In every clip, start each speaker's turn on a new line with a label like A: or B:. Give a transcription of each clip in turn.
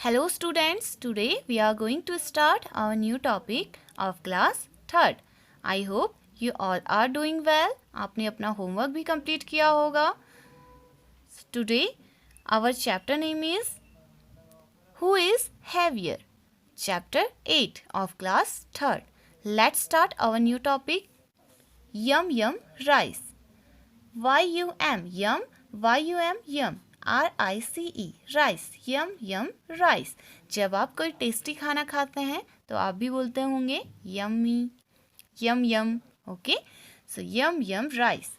A: Hello students, today we are going to start our new topic of class 3rd. I hope you all are doing well. आपने अपना homework भी complete किया होगा. Today our chapter name is Who is Heavier? Chapter 8 of class 3rd. Let's start our new topic. Yum Yum Rice. Y-U-M Yum, Y-U-M Yum. RICE rice. Yum yum rice. जब आप कोई tasty खाना खाते हैं तो आप भी बोलते होंगे yummy, yum yum. Okay, so yum yum rice.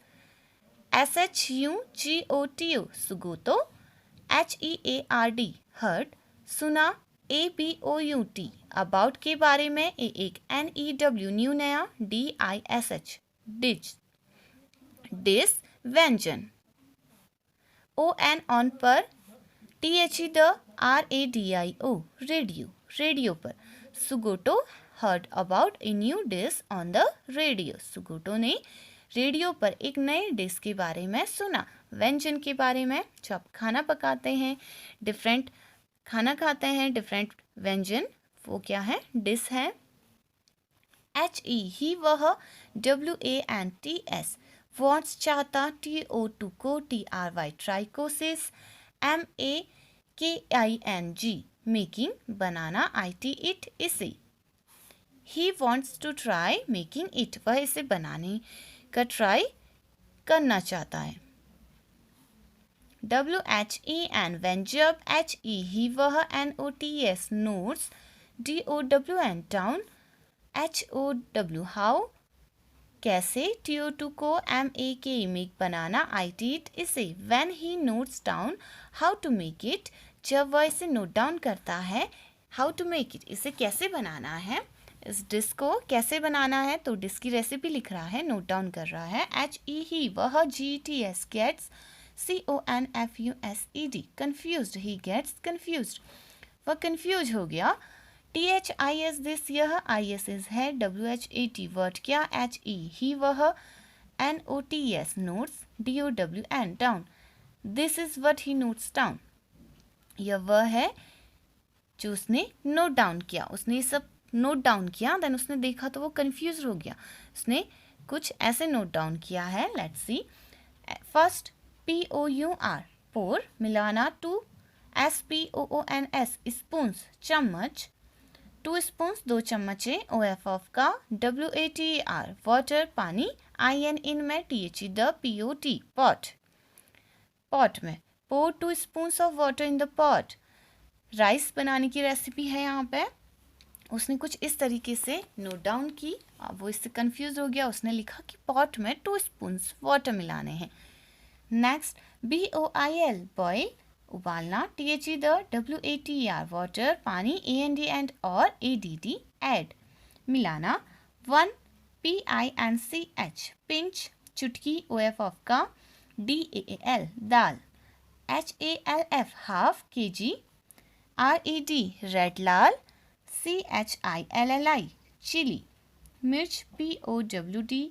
A: SHUGOTO Sugoto. HEARD heard. सुना. ABOUT अबाउट के बारे में. एक NEW न्यू नया. DISH dish. डिस व्यंजन. ON ऑन पर. THE the. RADIO radio, radio पर. Sugoto heard about a new dish on the radio. Sugoto ने रेडियो पर एक नए डिश के बारे में सुना. व्यंजन के बारे में, जो आप खाना पकाते हैं, डिफरेंट खाना खाते हैं, डिफरेंट व्यंजन, वो क्या है? डिश है. HE ही वह. WANTS वॉन्ट्स चाहता. TO2 को. TRY ट्राइकोसिस. MAKING मेकिंग बनाना. IT इट इसे. He wants to try making it वह इसे बनाने का ट्राई करना चाहता है. WHEN when जब. HE ही वह. NOTS notes. DOWN down. HOW how कैसे. TO2 को. MAK make banana. IT it इसे. When he notes down how to make it जब वह इसे नोट डाउन करता है. How to make it इसे कैसे बनाना है, इस डिश को कैसे बनाना है, तो डिश की रेसिपी लिख रहा है, नोट डाउन कर रहा है. HE ही वह. GETS gets. CONFUSED confused he gets confused वह कंफ्यूज हो गया. THIS दिस यह. ISS है. WHAT वर्ड क्या. HE ही वह. NOTS notes. DOWN down. This is what he notes down यह वह है जो उसने नोट डाउन किया. उसने ये सब नोट डाउन किया, देन उसने देखा तो वो कंफ्यूज हो गया. उसने कुछ ऐसे नोट डाउन किया है. Let's see. फर्स्ट POUR पोर मिलाना. 2 SPOONS स्पून्स चम्मच. 2 स्पून्स 2 चम्मचे. OF ऑफ का. WATER वाटर पानी. IN इन में. THE the. POT pot pot में. pour 2 spoons of water in the pot. Rice बनाने की रेसिपी है यहाँ पे. उसने कुछ इस तरीके से नोट डाउन की. अब वो इससे कंफ्यूज हो गया. उसने लिखा कि पॉट में 2 स्पून्स वाटर मिलाने हैं. नेक्स्ट BOIL बॉयल उबालना. THE the. WATER वाटर पानी. AND एंड और ADD ऐड मिलाना. 1 PINCH पिंच चुटकी. OF ऑफ का. DAL dal. HALF half kg. RED red लाल. CHILLI chilli. मिर्च. POWDER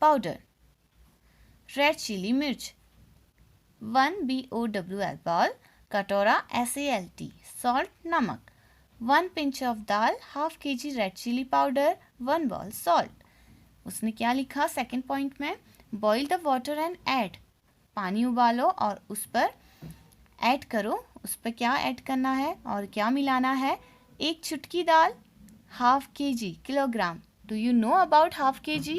A: पाउडर रेड चिली मिर्च. 1 BOWL बॉल कटोरा. SALT सॉल्ट नमक. 1 pinch of dal. Half kg red chilli powder. 1 ball salt. उसने क्या लिखा सेकेंड पॉइंट में. Boil the water and add पानी उबालो और उस पर ऐड करो. उस पर क्या ऐड करना है और क्या मिलाना है. 1 चुटकी दाल. हाफ kg किलोग्राम. Do you know about half kg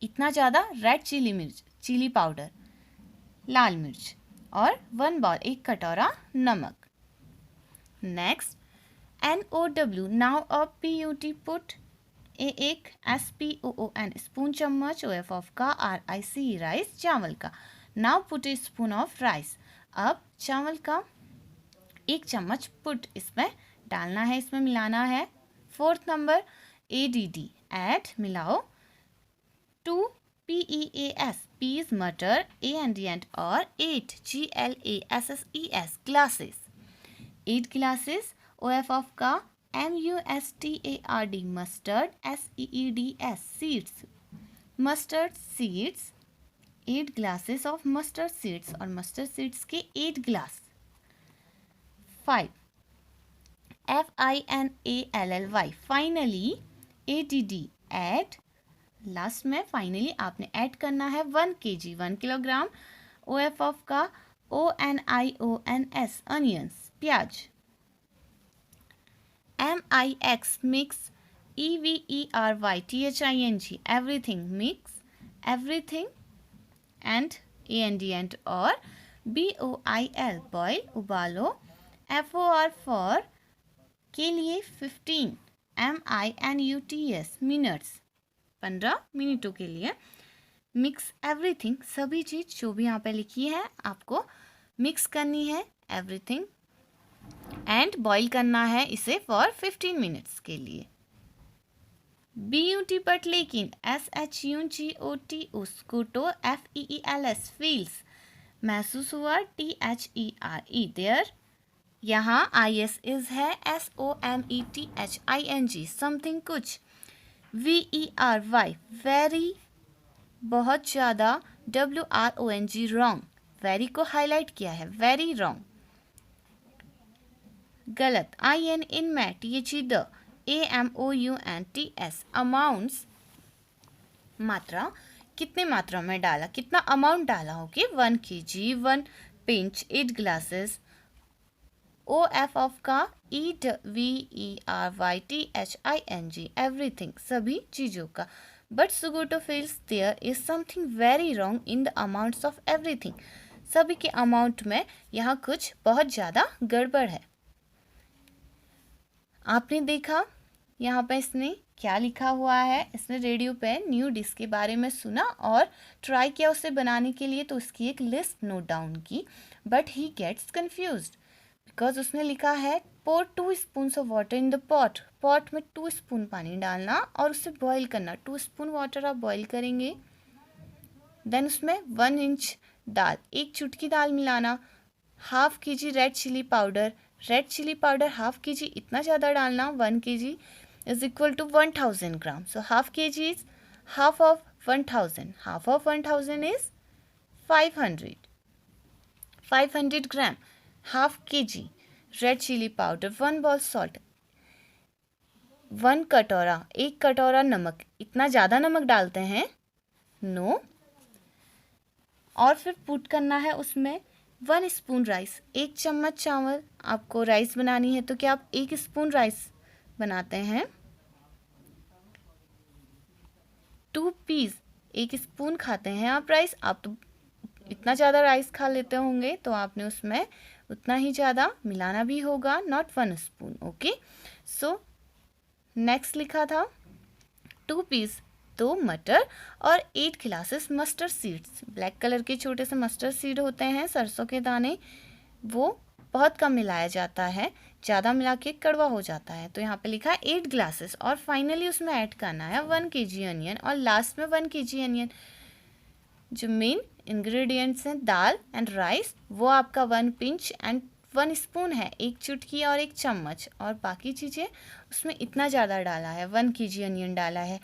A: इतना ज़्यादा. रेड चिली मिर्च चिली पाउडर लाल मिर्च. और 1 बॉल 1 कटोरा नमक. Next NOW now uh PUT put. एक SPOON स्पून चम्मच. OF ऑफ का. RICE राइस चावल का. Now put a spoon of rice अब चावल का 1 चम्मच पुट इसमें डालना है, इसमें मिलाना है. 4th नंबर ADD ऐड मिलाओ. 2 PEAS पीस मटर. AND और 8 GLASSES glasses 8 glasses. OF of का. MUSTARD mustard. SEEDS seeds mustard seeds. 8 glasses of mustard seeds और मस्टर्ड सीड्स के 8 glass. 5 FINALLY finally ADD add last में फाइनली आपने add करना है 1 kg 1 किलोग्राम OF ऑफ का ONIONS अनियंस प्याज MIX mix EVERYTHING everything mix everything and AND और BOIL boil उबालो FOR for के लिए 15 MINUTS मिनट्स 15 मिनटों के लिए मिक्स एवरीथिंग सभी चीज़ जो भी यहाँ पे लिखी है आपको मिक्स करनी है एवरीथिंग एंड बॉईल करना है इसे फॉर 15 मिनट्स के लिए BUT बट लेकिन SHUGOT उसको FEELS फील्स महसूस हुआ THERE देयर यहाँ IS इज है SOMETHING समथिंग कुछ VERY वेरी बहुत ज़्यादा WRONG रॉन्ग वेरी को हाईलाइट किया है वेरी रॉन्ग गलत IN इन में THE द AMOUNTS अमाउंट्स मात्रा कितने मात्रा में डाला कितना अमाउंट डाला होगी 1 kg 1 pinch 8 glasses OF of का EVERYTHING एवरीथिंग सभी चीज़ों का but Sugoto feels there is something very wrong in the amounts of everything सभी के अमाउंट में यहाँ कुछ बहुत ज़्यादा गड़बड़ है आपने देखा यहाँ पे इसने क्या लिखा हुआ है इसने रेडियो पे न्यू डिश के बारे में सुना और ट्राई किया उसे बनाने के लिए तो उसकी एक लिस्ट नोट डाउन की but he gets confused because उसने लिखा है pour 2 spoons of water in the pot pot में 2 स्पून पानी डालना और उसे बॉईल करना 2 स्पून वाटर आप बॉईल करेंगे देन उसमें 1 इंच दाल 1 चुटकी दाल मिलाना half kg red chilli powder half kg इतना ज़्यादा डालना 1 kg is equal to 1000 gram so half kg is half of 1000 is 500 gram half kg red chilli powder 1 ball salt 1 कटोरा 1 कटोरा नमक इतना ज़्यादा नमक डालते हैं नो और फिर पुट करना है उसमें 1 स्पून राइस 1 चम्मच चावल आपको राइस बनानी है तो क्या आप 1 स्पून राइस बनाते हैं 2 पीस 1 स्पून खाते हैं आप राइस आप तो इतना ज़्यादा राइस खा लेते होंगे तो आपने उसमें उतना ही ज़्यादा मिलाना भी होगा not 1 spoon okay so next लिखा था 2 पीस 2 मटर और 8 glasses mustard seeds black colour के छोटे से मस्टर्ड सीड होते हैं सरसों के दाने वो बहुत कम मिलाया जाता है ज़्यादा मिला के कड़वा हो जाता है तो यहाँ पे लिखा है 8 ग्लासेस और फाइनली उसमें ऐड करना है 1 kg अनियन और लास्ट में 1 kg अनियन जो मेन इंग्रेडिएंट्स हैं दाल एंड राइस वो आपका 1 पिंच एंड 1 स्पून है 1 चुटकी और 1 चम्मच और बाकी चीज़ें उसमें इतना ज़्यादा डाला है 1 kg अनियन डाला है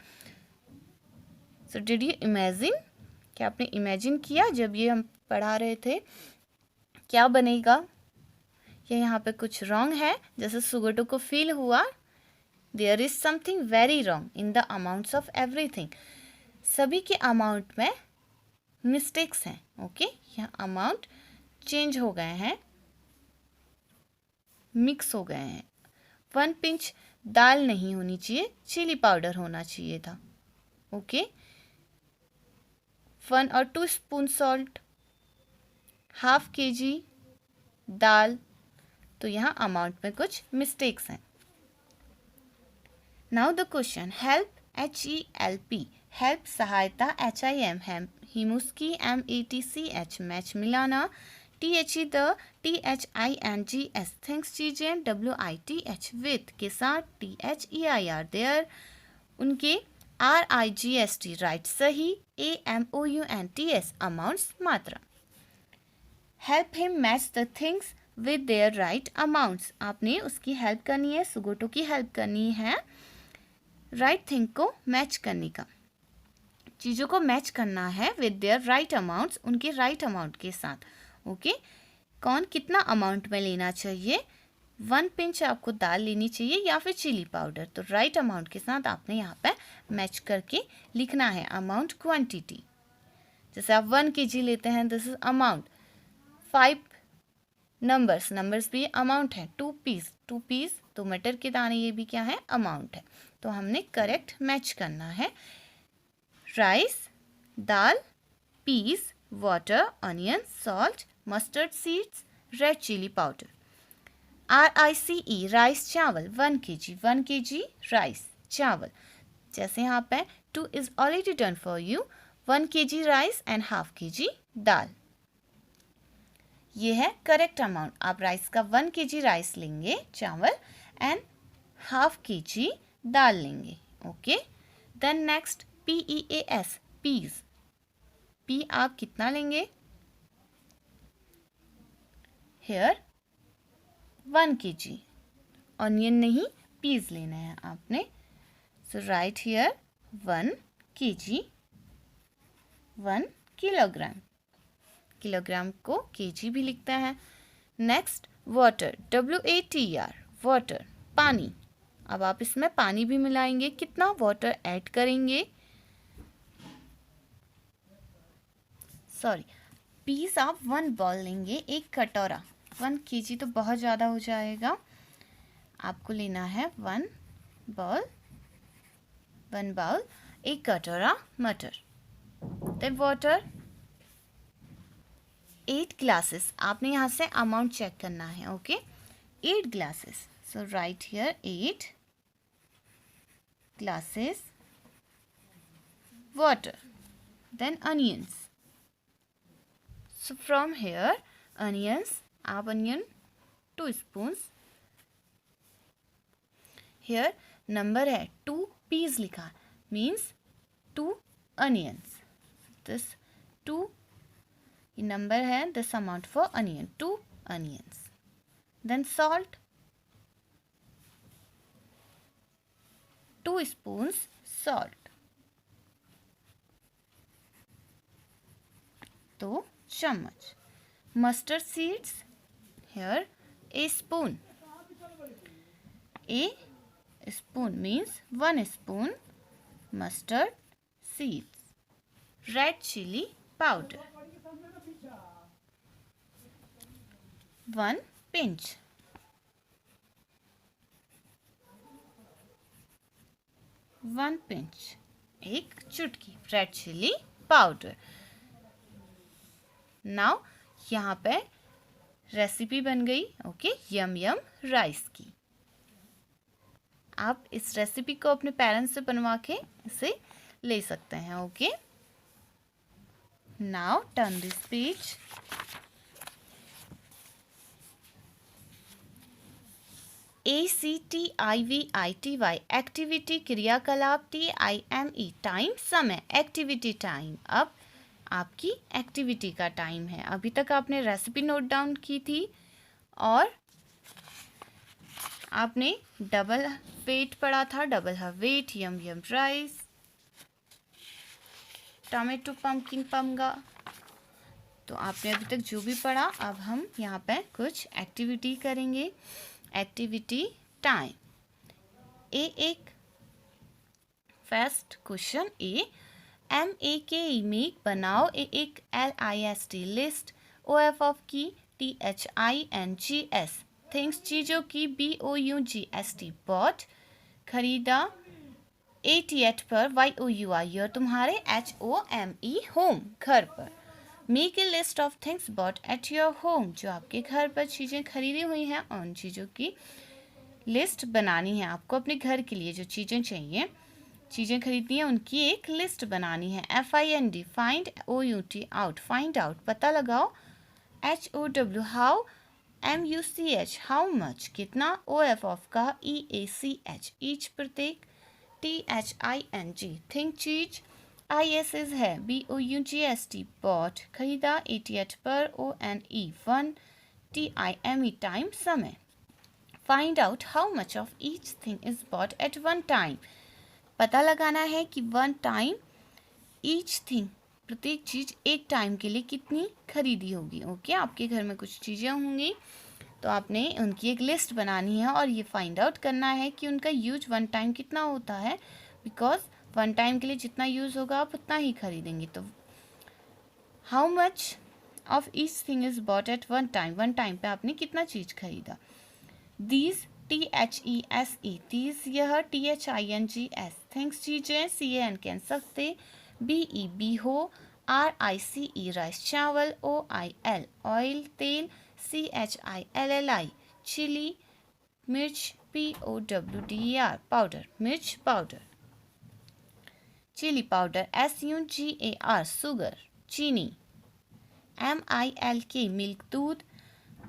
A: सो डिड यू इमेजिन क्या आपने इमेजिन किया जब ये हम पढ़ा रहे थे क्या बनेगा या यहाँ पे कुछ रॉन्ग है जैसे सुगोटो को फील हुआ there is something very wrong in the amounts of everything सभी के अमाउंट में मिस्टेक्स हैं ओके यहाँ अमाउंट चेंज हो गए हैं मिक्स हो गए हैं 1 पिंच दाल नहीं होनी चाहिए चिली पाउडर होना चाहिए था ओके 1 और 2 स्पून सॉल्ट हाफ kg दाल तो यहाँ अमाउंट में कुछ मिस्टेक्स हैं now the question help HELP help सहायता HIM हिमुस्की MATCH मैच मिलाना THE द THINGS थिंग्स चीजें WITH विथ के साथ THEIR देयर उनके RIGST राइट सही AMOUNTS अमाउंट्स मात्रा help him match the things with their right amounts आपने उसकी हेल्प करनी है सुगोटो की हेल्प करनी है राइट थिंग को मैच करने का चीज़ों को मैच करना है विद देयर राइट अमाउंट्स उनके राइट अमाउंट के साथ ओके कौन कितना अमाउंट में लेना चाहिए 1 पिंच आपको दाल लेनी चाहिए या फिर चिली पाउडर। तो राइट अमाउंट के साथ आपने यहाँ पे मैच करके लिखना है अमाउंट क्वांटिटी। जैसे आप 1 kg लेते हैं, दिस इज अमाउंट। 5 नंबर्स भी अमाउंट है। 2 पीस तो मटर के दाने, ये भी क्या है, अमाउंट है। तो हमने करेक्ट मैच करना है। Rice, dal, peas, water, onion, salt, mustard seeds, red chilli powder. RICE rice चावल 1 kg राइस चावल। जैसे यहाँ पे 2 is already done for you, 1 kg rice and half kg dal. ये है करेक्ट अमाउंट। आप राइस का 1 kg राइस लेंगे चावल एंड हाफ kg दाल लेंगे। Okay, then next PEAS peas. Pea आप कितना लेंगे? Here 1 kg। ऑनियन नहीं, पीस लेना है आपने। So right here 1 kg, 1 kilogram. Kilogram को kg भी लिखता है। नेक्स्ट वाटर, WATR वाटर, पानी। अब आप इसमें पानी भी मिलाएंगे। कितना वाटर ऐड करेंगे? सॉरी, पीस आप 1 बॉल लेंगे, 1 कटोरा। 1 kg तो बहुत ज़्यादा हो जाएगा। आपको लेना है 1 बाउल, 1 कटोरा मटर। Then water 8 glasses. आपने यहाँ से अमाउंट चेक करना है। Okay, 8 glasses. So right here 8 glasses water. Then onions. So from here onions, आप अनियन 2 स्पून्स। हेयर नंबर है 2 पीस लिखा, मीन्स 2 अनियंस। दिस 2 नंबर है, this amount for onion, 2 onions. Then salt, 2 spoons salt, 2 चम्मच। Mustard seeds, here a spoon. A spoon means 1 spoon mustard seeds. Red chili powder, 1 pinch. एक चुटकी red chilli powder. Now यहाँ पे recipe बन गई। Okay, यम yum rice की। आप इस रेसिपी को अपने पेरेंट्स से बनवा के इसे ले सकते हैं। Okay, now turn this page. ACTIVITY activity क्रियाकलाप, TIME टाइम समय एक्टिविटी टाइम। अब आपकी एक्टिविटी का टाइम है। अभी तक आपने रेसिपी नोट डाउन की थी और आपने डबल वेट पढ़ा था, डबल हाफ वेट, यम यम राइस, टोमेटो पम्पकिन पमगा। तो आपने अभी तक जो भी पढ़ा, अब हम यहाँ पे कुछ एक्टिविटी करेंगे। Activity time. एक फर्स्ट क्वेश्चन MAKE मेक बनाओ एक LIST लिस्ट, OF ऑफ की THINGS थिंग्स चीज़ों की BOUGST बॉट खरीदा, AT पर YOUR ईयर तुम्हारे HOME होम घर पर। Make a list of things bot at your home जो आपके घर पर चीज़ें खरीदी हुई हैं, उन चीज़ों की लिस्ट बनानी है आपको। अपने घर के लिए जो चीज़ें चाहिए, चीज़ें खरीदनी है, उनकी एक लिस्ट बनानी है। FIND find, OUT out find out पता लगाओ, HOW how, MUCH how much कितना, OF ऑफ का EACH ईच प्रत्येक, THING थिंक चीज, ISS है BOUGST बॉट खरीदा, AT पर ONE वन, TIME टाइम समय। Find out how much of each thing is bought at one time पता लगाना है कि वन टाइम ईच थिंग प्रत्येक चीज एक टाइम के लिए कितनी खरीदी होगी। ओके, आपके घर में कुछ चीज़ें होंगी, तो आपने उनकी एक लिस्ट बनानी है और ये फाइंड आउट करना है कि उनका यूज वन टाइम कितना होता है, बिकॉज वन टाइम के लिए जितना यूज़ होगा आप उतना ही खरीदेंगे। तो how much of each thing is bought at one time पे आपने कितना चीज़ खरीदा। दीज THESE तीस, यह THINGS थिंग्स चीज़ें, CAN कैन सकते, BE हो, RICE राइस चावल, OIL ऑयल तेल, CHILLI चिली मिर्च, POWDER पाउडर मिर्च पाउडर, चिली पाउडर, SUGAR सुगर चीनी, MILK मिल्क दूध,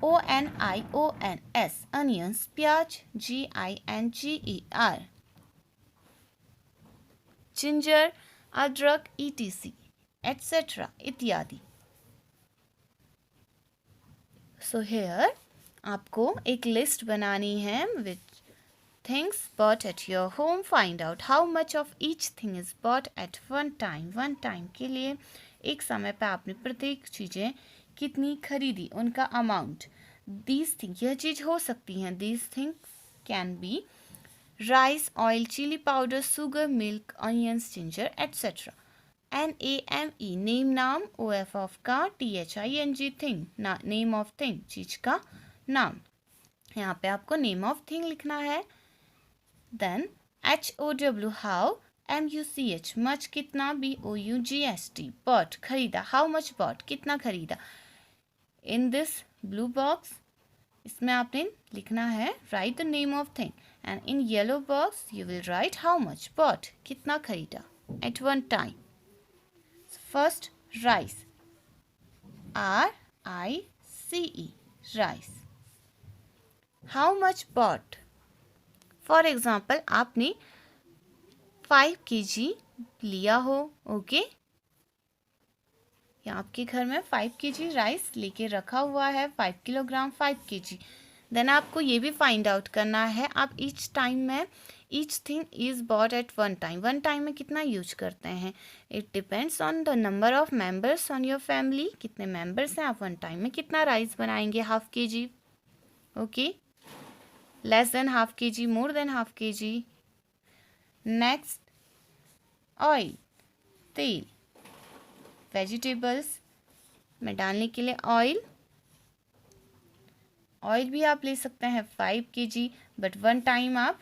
A: ONIONS अनियंस प्याज, GINGER जिंजर अदरक, ETC एटसेट्रा इत्यादि। सो हेयर आपको एक लिस्ट बनानी है which things bought at your home. Find out how much of each thing is bought at one time. One time के लिए एक समय पर आपने प्रत्येक चीज़ें कितनी खरीदी, उनका अमाउंट। These things यह चीज़ हो सकती हैं, these things can be rice, oil, chili powder, sugar, milk, onions, ginger, etc. NAME name नाम, OF ऑफ का, THING thing name of thing चीज़ का नाम। यहाँ पे आपको नेम ऑफ थिंग लिखना है। Then HOW how, MUCH much कितना, BOUGST बॉट खरीदा, हाउ मच बॉट कितना खरीदा। इन दिस ब्लू बॉक्स इसमें आपने लिखना है write the name of thing, and in yellow box you will write how much bought कितना खरीदा at one time. First rice, RICE rice. How much bought, for example आपने 5 kg लिया हो, okay या आपके घर में 5 kg राइस लेके रखा हुआ है, 5 किलोग्राम 5 kg। देन आपको ये भी फाइंड आउट करना है आप ईच टाइम में, each thing is bought at one time में कितना यूज करते हैं। It depends on the number of members on your family, कितने मेंबर्स हैं, आप वन टाइम में कितना राइस बनाएंगे, half kg, okay less than half kg, more than half kg। Next oil तेल, वेजिटेबल्स में डालने के लिए ऑयल भी आप ले सकते हैं 5 kg, बट वन टाइम आप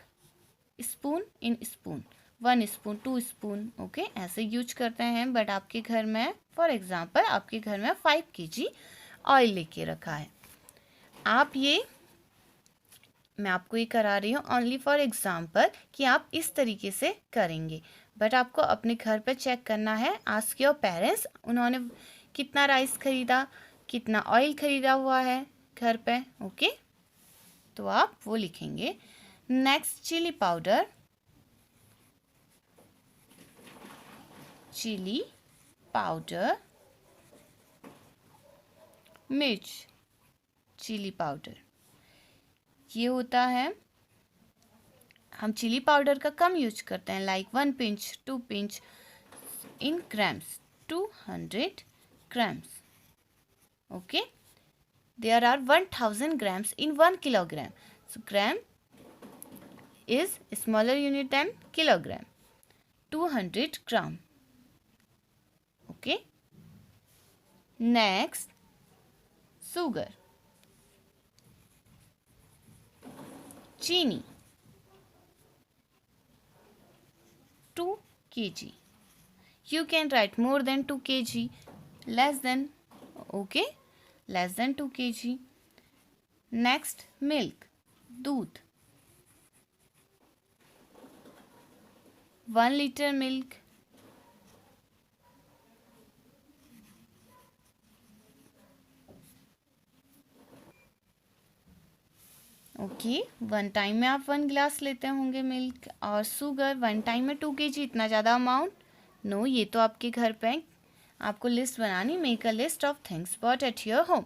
A: spoon in spoon, 1 spoon 2 spoon okay ऐसे यूज करते हैं। बट आपके घर में फॉर एग्जांपल आपके घर में 5 kg ऑयल लेके रखा है, आप ये मैं आपको ये करा रही हूँ ओनली फॉर एग्जांपल कि आप इस तरीके से करेंगे, बट आपको अपने घर पे चेक करना है। आस्क योर पेरेंट्स उन्होंने कितना राइस खरीदा, कितना ऑयल खरीदा हुआ है घर पे, ओके तो आप वो लिखेंगे। Next chilli powder, chilli powder, मिर्च चिली पाउडर, ये होता है हम चिली पाउडर का कम यूज करते हैं, like 1 pinch 2 pinch in grams, 200 grams, okay there are 1000 grams in 1 kilogram, so gram is smaller unit than kilogram, 200 gram, okay next sugar, चीनी 2 kg, you can write more than 2 kg, less than, okay less than 2 kg. next milk दूध 1 liter milk, okay one time में आप 1 गिलास लेते होंगे milk, और sugar 1 time में 2 kg, इतना ज़्यादा अमाउंट नो, ये तो आपके घर पे आपको लिस्ट बनानी, make a list of things bot at your home,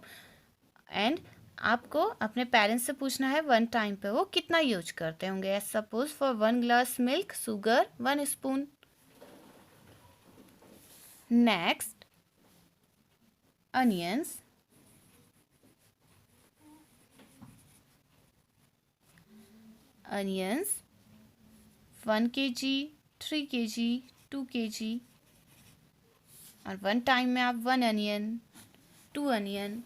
A: and आपको अपने पेरेंट्स से पूछना है 1 टाइम पे वो कितना यूज करते होंगे। As suppose for 1 glass milk sugar 1 spoon. Next onions onions 1 kg, 3 kg, 2 kg, और वन टाइम में आप 1 अनियन, 2 अनियन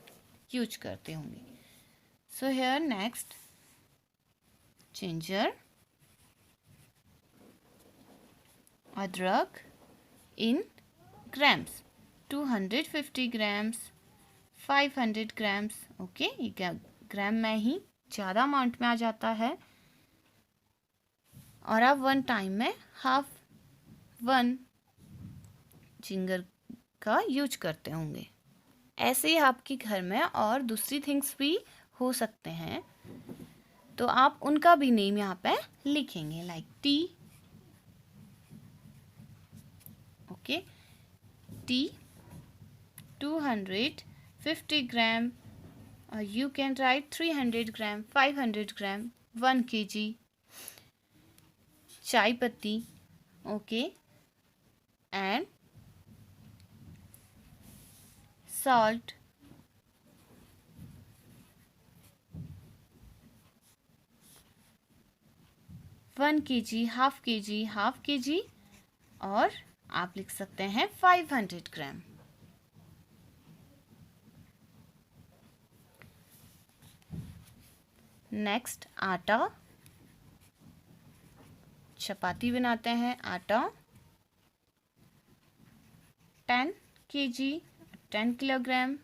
A: यूज करते होंगे. सो हेयर नेक्स्ट जिंजर, अदरक in grams, 250 grams, 500 grams. Okay, ये ग्राम में ही ज़्यादा अमाउंट में आ जाता है. और आप वन टाइम में हाफ 1 जिंजर का यूज करते होंगे. ऐसे ही आपके घर में और दूसरी थिंग्स भी हो सकते हैं, तो आप उनका भी नेम यहाँ पे लिखेंगे. Like T, okay, T 250 gram, you can write 300 gram, 500 gram, 1 kg. चाय पत्ती, okay, and salt, one kg, half kg, और आप लिख सकते हैं 500 ग्राम. नेक्स्ट आटा, चपाती बनाते हैं. आटा 10 kg, 10 किलोग्राम,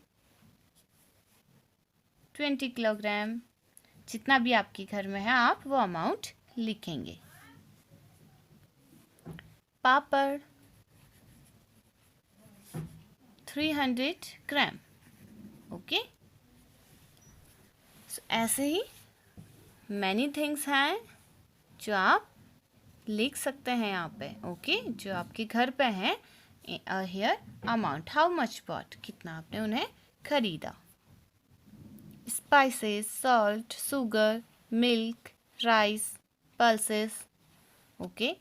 A: 20 किलोग्राम, जितना भी आपके घर में है आप वो अमाउंट लिखेंगे. पापड़ 300 ग्राम. ओके, ऐसे ही मैनी थिंग्स हैं जो आप लिख सकते हैं यहाँ पे. ओके, जो आपके घर पे हैं. Here amount, how much bought, कितना आपने उन्हें खरीदा. Spices, salt, sugar, milk, rice, pulses. Okay,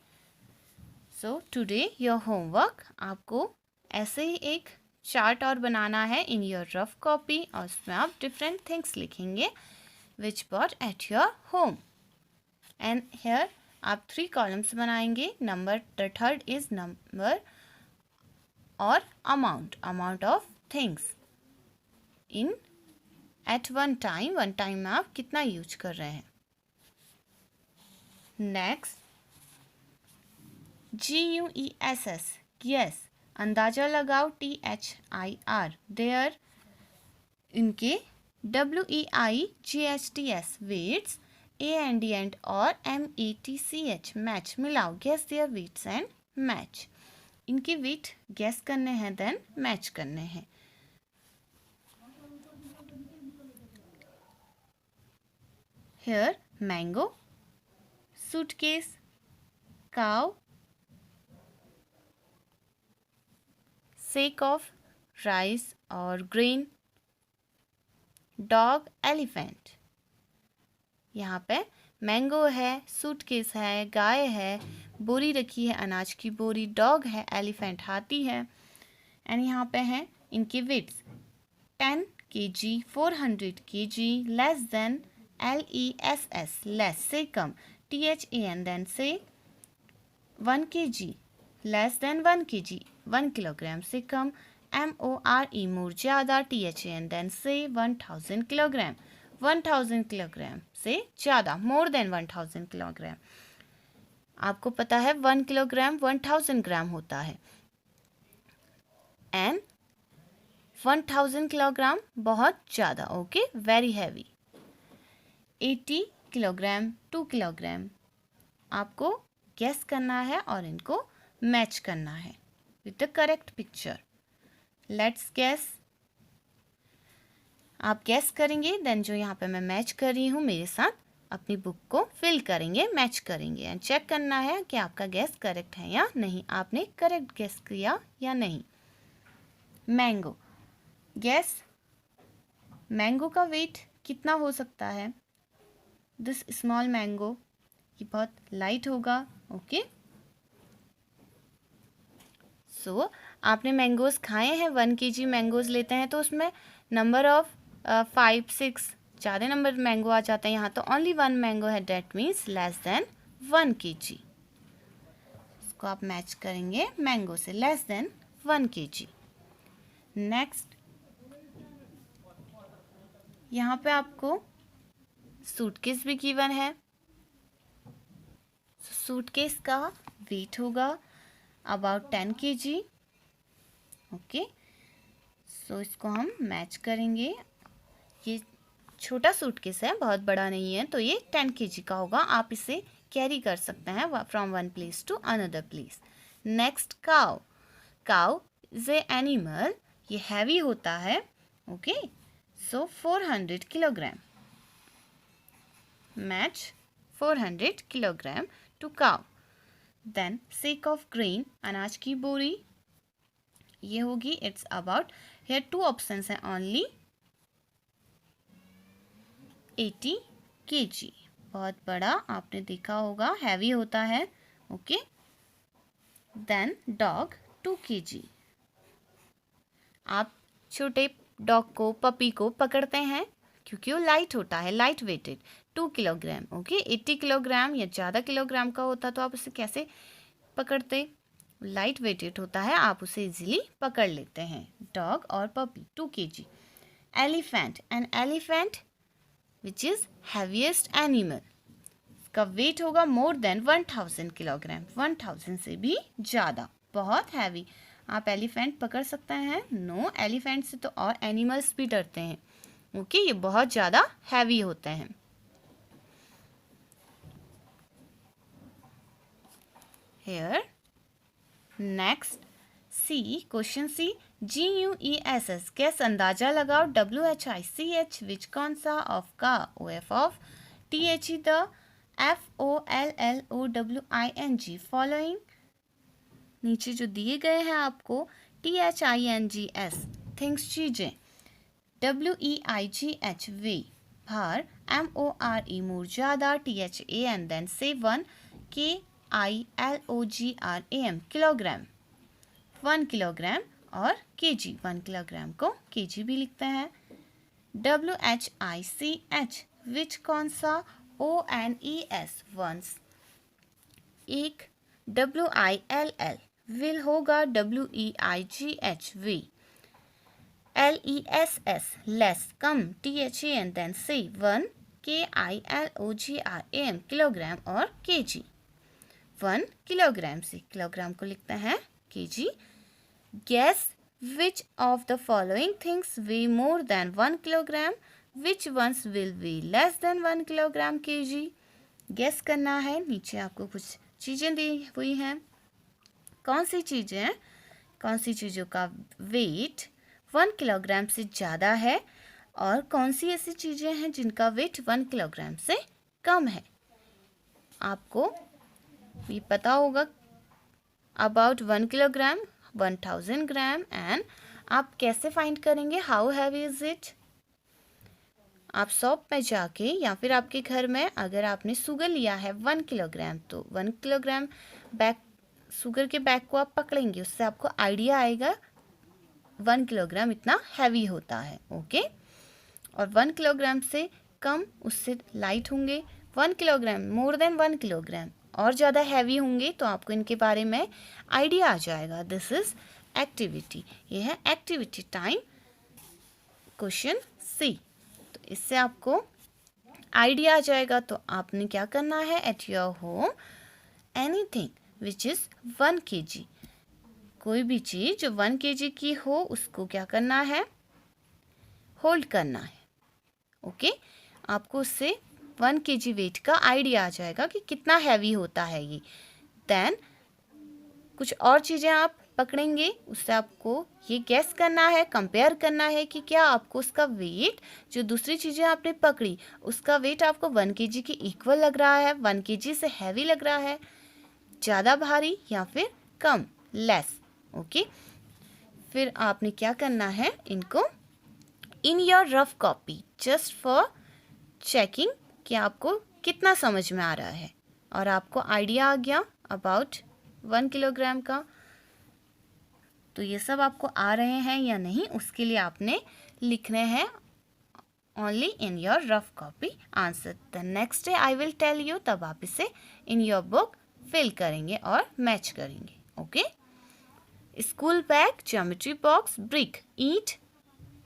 A: so today your homework, आपको ऐसे ही एक चार्ट और बनाना है इन योर रफ कॉपी, और उसमें आप डिफरेंट थिंग्स लिखेंगे which bought at your home. And here आप 3 कॉलम्स बनाएंगे. Number, the third is number और amount of things in at one time में आप कितना यूज कर रहे हैं. नेक्स्ट GUESS, यस, अंदाजा लगाओ. THIR, their. इनके WEIGHTS, वेट्स. AND एंड और METCH, मैच. मिलाओ. Guess their weights and match. इनके वेट गेस करने हैं, देन मैच करने हैं. Here mango, suitcase, cow, sack of rice और ग्रेन, डॉग, एलिफेंट. यहाँ पे मैंगो है, सूटकेस है, गाय है, बोरी रखी है, अनाज की बोरी, डॉग है, एलिफेंट हाथी है. एंड यहाँ पे हैं इनके weights. 10 kg, 400 kg, less than, LESS, less से कम. THAN, देन से 1 kg, less than 1 kg, 1 kilogram से कम. MORE, मोर ज़्यादा. THAN, देन से 1000 किलोग्राम, 1000 किलोग्राम से ज़्यादा, मोर देन 1000 किलोग्राम. आपको पता है 1 किलोग्राम 1000 ग्राम होता है. एंड 1000 किलोग्राम बहुत ज़्यादा. Okay, very heavy. 80 kilogram, 2 kilogram. आपको गेस करना है और इनको मैच करना है with the correct picture. Let's guess. आप गेस करेंगे, देन जो यहाँ पे मैं मैच कर रही हूँ मेरे साथ अपनी बुक को फिल करेंगे, मैच करेंगे एंड चेक करना है कि आपका गेस करेक्ट है या नहीं, आपने करेक्ट गेस किया या नहीं. Mango, guess. मैंगो का वेट कितना हो सकता है. दिस स्मॉल मैंगो, ये बहुत लाइट होगा. ओके, सो आपने मैंगोज़ खाए हैं. 1 kg मैंगोज़ लेते हैं तो उसमें नंबर ऑफ 5, 6 ज़्यादा नंबर मैंगो आ जाता है यहाँ, तो ओनली 1 मैंगो है, that means less than 1 kg। इसको आप मैच करेंगे मैंगो से, लेस देन 1 kg। नेक्स्ट यहाँ पे आपको सूटकेस भी गिवन है। सूटकेस का वेट होगा अबाउट 10 kg। ओके, सो इसको हम मैच करेंगे। ये छोटा सूटकेस है, बहुत बड़ा नहीं है, तो ये 10 kg का होगा। आप इसे कैरी कर सकते हैं from one place to another place. Next cow. Cow is a animal, ये हैवी होता है। Okay, so 400 kilogram. Match 400 kilogram to cow. Then sack of grain, अनाज की बोरी, ये होगी इट्स अबाउट, हेयर 2 ऑप्शंस हैं ओनली, 80 kg। बहुत बड़ा आपने देखा होगा, हैवी होता है। Okay, then dog 2 kg। आप छोटे डॉग को, पपी को पकड़ते हैं क्योंकि वो लाइट होता है, light weighted, 2 kilogram. Okay, 80 kilogram या ज़्यादा किलोग्राम का होता तो आप उसे कैसे पकड़ते? लाइट वेटेड होता है, आप उसे इजीली पकड़ लेते हैं। डॉग और puppy 2 kg। Elephant, an elephant which is heaviest animal, इसका वेट होगा मोर देन 1000 किलोग्राम, 1000 से भी ज़्यादा, बहुत हैवी। आप एलिफेंट पकड़ सकते हैं? नो, एलिफेंट से तो और एनिमल्स भी डरते हैं। ओके, ये बहुत ज़्यादा हैवी होते हैं। Here next C, question C, GUESS, guess अंदाजा लगाओ। WHICH, विच कौन सा, ऑफ का, OF of, THE the, FOLLOWING following. नीचे जो दिए गए हैं आपको, THINGS थिंग्स, चीजें, WEIGH वे, भार, MORE मूर, ज्यादा, THA एंड देन से 1, KILOGRAM किलोग्राम, 1 किलोग्राम, और kg 1 किलोग्राम को kg भी लिखते हैं। WHICH विच कौन सा, ONES वंस, एक। WILL विल होगा, WEIGH वे। LESS लेस, कम, THA एंड देन से 1, KILOGRAM किलोग्राम, और kg 1 किलोग्राम से किलोग्राम को लिखते हैं kg। Guess which of the following things weigh more than 1 kilogram, which ones will weigh less than 1 kilogram kg। Guess करना है। नीचे आपको कुछ चीज़ें दी हुई हैं, कौन सी चीज़ें हैं, कौन सी चीज़ों का वेट 1 किलोग्राम से ज़्यादा है, और कौन सी ऐसी चीज़ें हैं जिनका वेट 1 किलोग्राम से कम है। आपको ये पता होगा अबाउट 1 किलोग्राम, 1000 ग्राम, एंड आप कैसे फाइंड करेंगे, हाउ हैवी इज इट। आप शॉप में जाके या फिर आपके घर में अगर आपने शुगर लिया है 1 किलोग्राम, तो 1 किलोग्राम बैग, शुगर के बैग को आप पकड़ेंगे, उससे आपको आइडिया आएगा 1 किलोग्राम इतना हैवी होता है। ओके, और 1 किलोग्राम से कम उससे लाइट होंगे, 1 किलोग्राम मोर देन 1 किलोग्राम और ज़्यादा हैवी होंगे, तो आपको इनके बारे में आइडिया आ जाएगा। दिस इज एक्टिविटी, ये है एक्टिविटी टाइम, क्वेश्चन सी। तो इससे आपको आइडिया आ जाएगा। तो आपने क्या करना है, eight your home, anything which is 1 kg, कोई भी चीज़ जो 1 kg की हो उसको क्या करना है, होल्ड करना है। ओके, आपको उससे 1 kg वेट का आइडिया आ जाएगा कि कितना हैवी होता है ये। देन कुछ और चीज़ें आप पकड़ेंगे, उससे आपको ये गैस करना है, कंपेयर करना है कि क्या आपको उसका वेट, जो दूसरी चीज़ें आपने पकड़ी उसका वेट आपको 1 kg की इक्वल लग रहा है, 1 kg से हैवी लग रहा है, ज़्यादा भारी या फिर कम, लेस। ओके, फिर आपने क्या करना है, इनको इन your rough copy just for checking कि आपको कितना समझ में आ रहा है, और आपको आइडिया आ गया अबाउट 1 किलोग्राम का। तो ये सब आपको आ रहे हैं या नहीं, उसके लिए आपने लिखने हैं only in your rough copy answer. The next day I will tell you, तब आप इसे इन योर बुक फिल करेंगे और मैच करेंगे। Okay, school bag, geometry box, brick, ईट,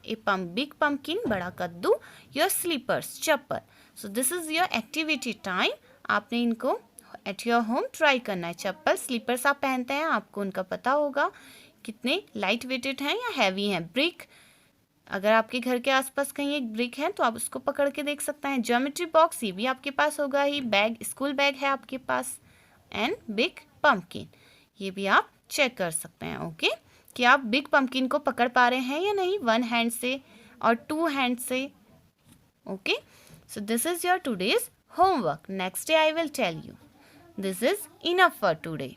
A: ए बिग पम्पकिन, बड़ा कद्दू, योर स्लीपर्स, चप्पल। So this is your activity time. आपने इनको एट योर होम ट्राई करना है। चप्पल, स्लीपर्स आप पहनते हैं, आपको उनका पता होगा कितने लाइट वेटेड हैं या हैवी हैं। ब्रिक, अगर आपके घर के आसपास कहीं एक ब्रिक है तो आप उसको पकड़ के देख सकते हैं। ज्योमेट्री बॉक्स, ये भी आपके पास होगा ही। बैग, स्कूल बैग है आपके पास। एंड बिग पम्पकिन, ये भी आप चेक कर सकते हैं। ओके, कि आप बिग पम्पकिन को पकड़ पा रहे हैं या नहीं, वन हैंड से और टू हैंड से। Okay, so this is your today's homework. Next day I will tell you. This is enough for today.